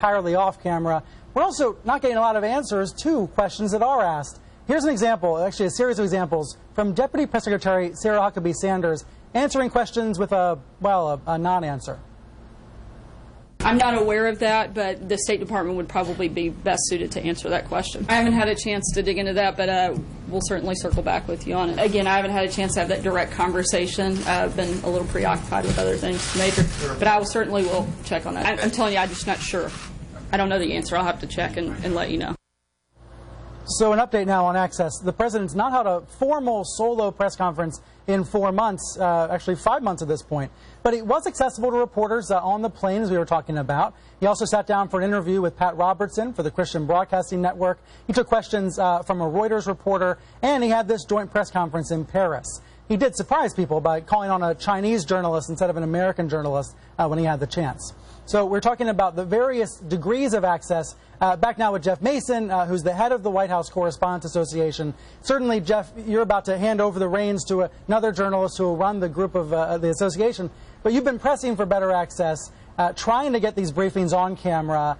entirely off camera. We're also not getting a lot of answers to questions that are asked. Here's an example, actually a series of examples, from Deputy Press Secretary Sarah Huckabee Sanders answering questions with a non-answer. I'm not aware of that, but the State Department would probably be best suited to answer that question. I haven't had a chance to dig into that, but we'll certainly circle back with you on it. Again, I haven't had a chance to have that direct conversation. I've been a little preoccupied with other things major, but I certainly will check on that. I'm telling you, I'm just not sure. I don't know the answer. I'll have to check and let you know. So an update now on Access. The president's not held a formal solo press conference in 4 months, actually 5 months at this point. But it was accessible to reporters on the plane, as we were talking about. He also sat down for an interview with Pat Robertson for the Christian Broadcasting Network. He took questions from a Reuters reporter, and he had this joint press conference in Paris. He did surprise people by calling on a Chinese journalist instead of an American journalist when he had the chance. So we're talking about the various degrees of access. Back now with Jeff Mason, who's the head of the White House Correspondents Association. Certainly, Jeff, you're about to hand over the reins to another journalist who will run the group of the association. But you've been pressing for better access, trying to get these briefings on camera.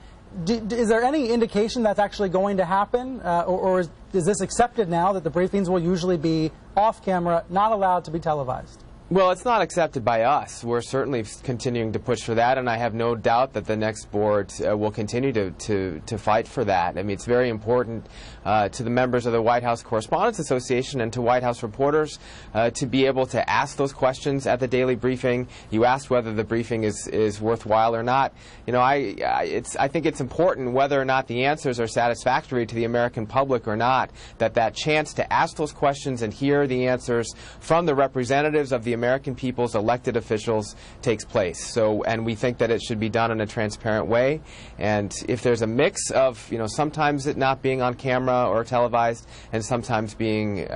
Is there any indication that's actually going to happen? Or is this accepted now that the briefings will usually be off camera, not allowed to be televised? Well, it's not accepted by us. We're certainly continuing to push for that, and I have no doubt that the next board will continue to fight for that. I mean, it's very important to the members of the White House Correspondents Association and to White House reporters to be able to ask those questions at the daily briefing. You asked whether the briefing is worthwhile or not. You know, I think it's important whether or not the answers are satisfactory to the American public or not, that chance to ask those questions and hear the answers from the representatives of the American people's elected officials takes place. So, and we think that it should be done in a transparent way. And if there's a mix of, you know, sometimes it not being on camera or televised, and sometimes being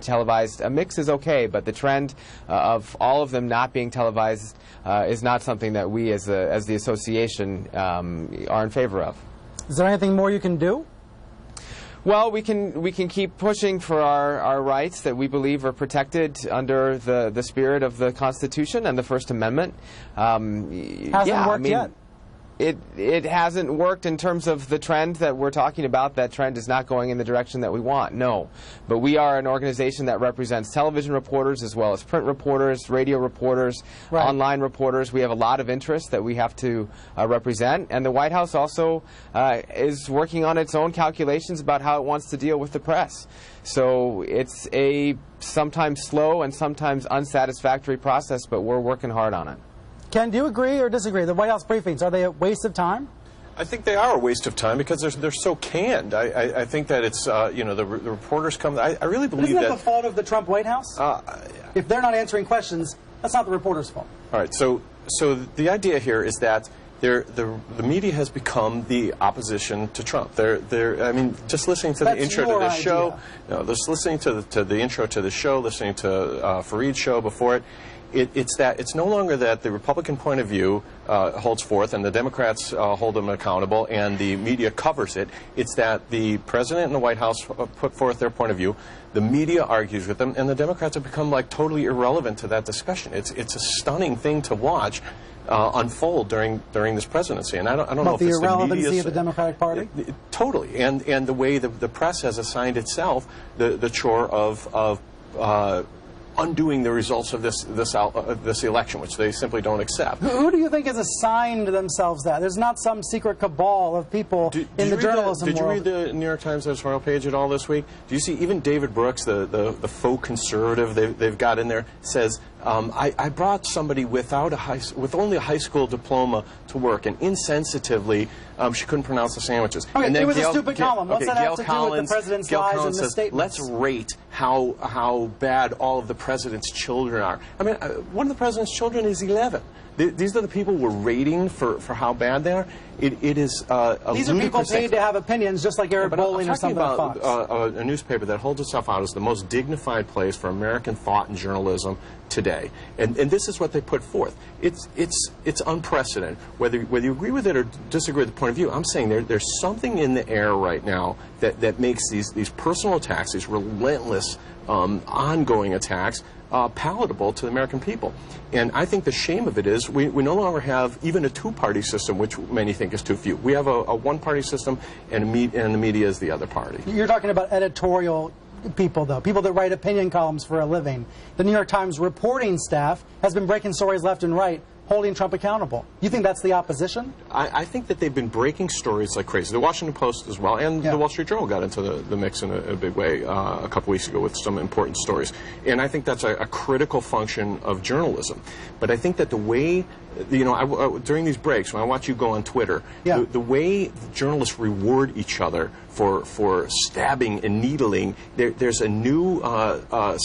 televised, a mix is okay. But the trend of all of them not being televised is not something that we, as the association, are in favor of. Is there anything more you can do? Well, we can keep pushing for our rights that we believe are protected under the spirit of the Constitution and the First Amendment. Hasn't worked yet. It hasn't worked in terms of the trend that we're talking about. That trend is not going in the direction that we want, no. But we are an organization that represents television reporters as well as print reporters, radio reporters, online reporters. We have a lot of interests that we have to represent. And the White House also is working on its own calculations about how it wants to deal with the press. So it's a sometimes slow and sometimes unsatisfactory process, but we're working hard on it. Ken, do you agree or disagree? The White House briefings, are they a waste of time? I think they are a waste of time because they're so canned. I think that it's, you know, the reporters come. I really believe Isn't that the fault of the Trump White House? If they're not answering questions, that's not the reporters' fault. All right. So the idea here is that the media has become the opposition to Trump. I mean, just listening to the intro to this show, just listening to the intro to the show, listening to Fareed's show before it. It's no longer that the Republican point of view holds forth and the Democrats hold them accountable and the media covers it. It's that the President and the White House put forth their point of view, the media argues with them, and the Democrats have become like totally irrelevant to that discussion. It's a stunning thing to watch unfold during this presidency. And I don't know if it's the irrelevancy of the Democratic Party? Totally. And the way the press has assigned itself the chore of undoing the results of this election, which they simply don't accept. Who do you think has assigned themselves that? There's not some secret cabal of people in the journalism world. Did you read the New York Times editorial page at all this week? Do you see even David Brooks, the faux conservative they've got in there, says, I brought somebody with only a high school diploma to work, and insensitively, she couldn't pronounce the sandwiches. Okay, and then it was a stupid column. What's that have to do with the president's lies and misstatements? Let's rate how bad all of the president's children are. I mean, one of the president's children is 11. These are the people we're rating for how bad they are. It is These are people paid to have opinions, just like Eric Bolling or something like Fox. A newspaper that holds itself out as the most dignified place for American thought and journalism today, and this is what they put forth. It's unprecedented. Whether you agree with it or disagree with the point of view, I'm saying there's something in the air right now that makes these personal attacks, these relentless ongoing attacks, palatable to the American people. And I think the shame of it is we no longer have even a two-party system, which many think is too few. We have a one-party system, and the media is the other party. You're talking about editorial people, though, people that write opinion columns for a living. The New York Times reporting staff has been breaking stories left and right, holding Trump accountable. You think that's the opposition? I think that they've been breaking stories like crazy. The Washington Post as well, and the Wall Street Journal got into the mix in a big way a couple weeks ago with some important stories. And I think that's a critical function of journalism. But I think that the way, you know, during these breaks, when I watch you go on Twitter, the way journalists reward each other for stabbing and needling, there's a new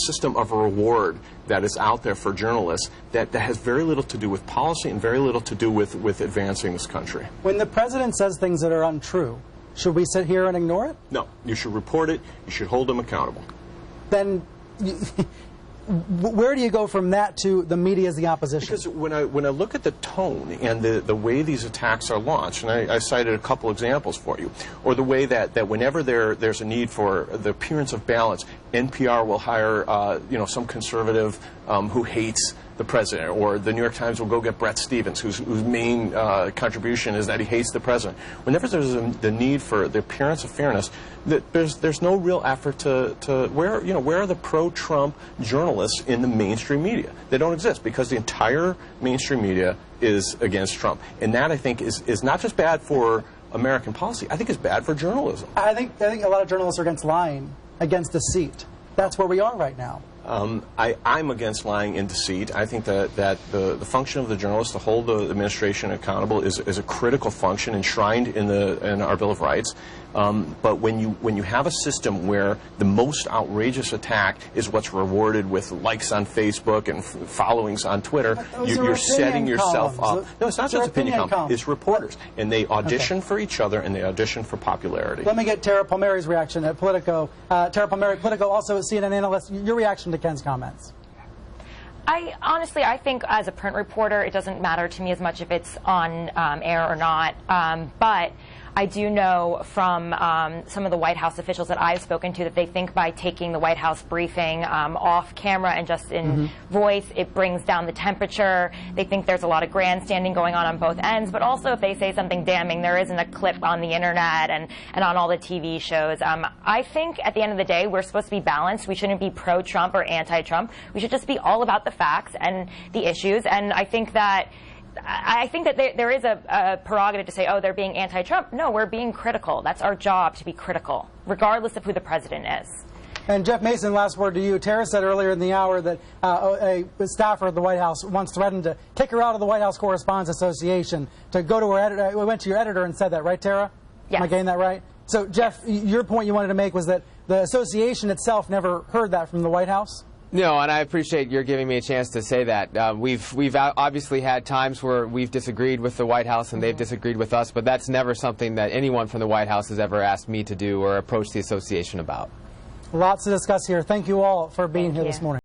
system of reward that is out there for journalists that has very little to do with policy and very little to do with advancing this country. When the president says things that are untrue, should we sit here and ignore it? No. You should report it. You should hold him accountable. Then where do you go from that to the media as the opposition? Because when I look at the tone and the way these attacks are launched, and I cited a couple examples for you, or the way that whenever there's a need for the appearance of balance, NPR will hire some conservative who hates the president, or the New York Times will go get Bret Stephens, whose main contribution is that he hates the president. Whenever there's the need for the appearance of fairness, there's no real effort to where are the pro-Trump journalists in the mainstream media? They don't exist because the entire mainstream media is against Trump, and that I think is not just bad for American policy. I think it's bad for journalism. I think a lot of journalists are against lying, against deceit. That's where we are right now. I'm against lying and deceit. I think that the function of the journalist to hold the administration accountable is a critical function enshrined in our Bill of Rights. But when you have a system where the most outrageous attack is what's rewarded with likes on Facebook and followings on Twitter, you're setting yourself up. No, it's not just opinion columns. It's reporters, and they audition for each other and they audition for popularity. Let me get Tara Palmieri's reaction at Politico. Tara Palmieri, Politico, also a CNN analyst. Your reaction to Ken's comments? Honestly, I think as a print reporter, it doesn't matter to me as much if it's on air or not. But I do know from some of the White House officials that I've spoken to that they think by taking the White House briefing off camera and just in voice, it brings down the temperature. They think there's a lot of grandstanding going on both ends. But also if they say something damning, there isn't a clip on the internet and on all the TV shows. I think at the end of the day, we're supposed to be balanced. We shouldn't be pro-Trump or anti-Trump. We should just be all about the facts and the issues. And I think that there is a prerogative to say, oh, they're being anti-Trump. No, we're being critical. That's our job, to be critical, regardless of who the president is. And Jeff Mason, last word to you. Tara said earlier in the hour that a staffer at the White House once threatened to kick her out of the White House Correspondents Association, to go to her editor. We went to your editor and said that, right, Tara? Yes. Am I getting that right? So, Jeff, your point you wanted to make was that the association itself never heard that from the White House? No, and I appreciate your giving me a chance to say that. We've obviously had times where we've disagreed with the White House and they've disagreed with us, but that's never something that anyone from the White House has ever asked me to do or approach the association about. Lots to discuss here. Thank you all for being here this morning.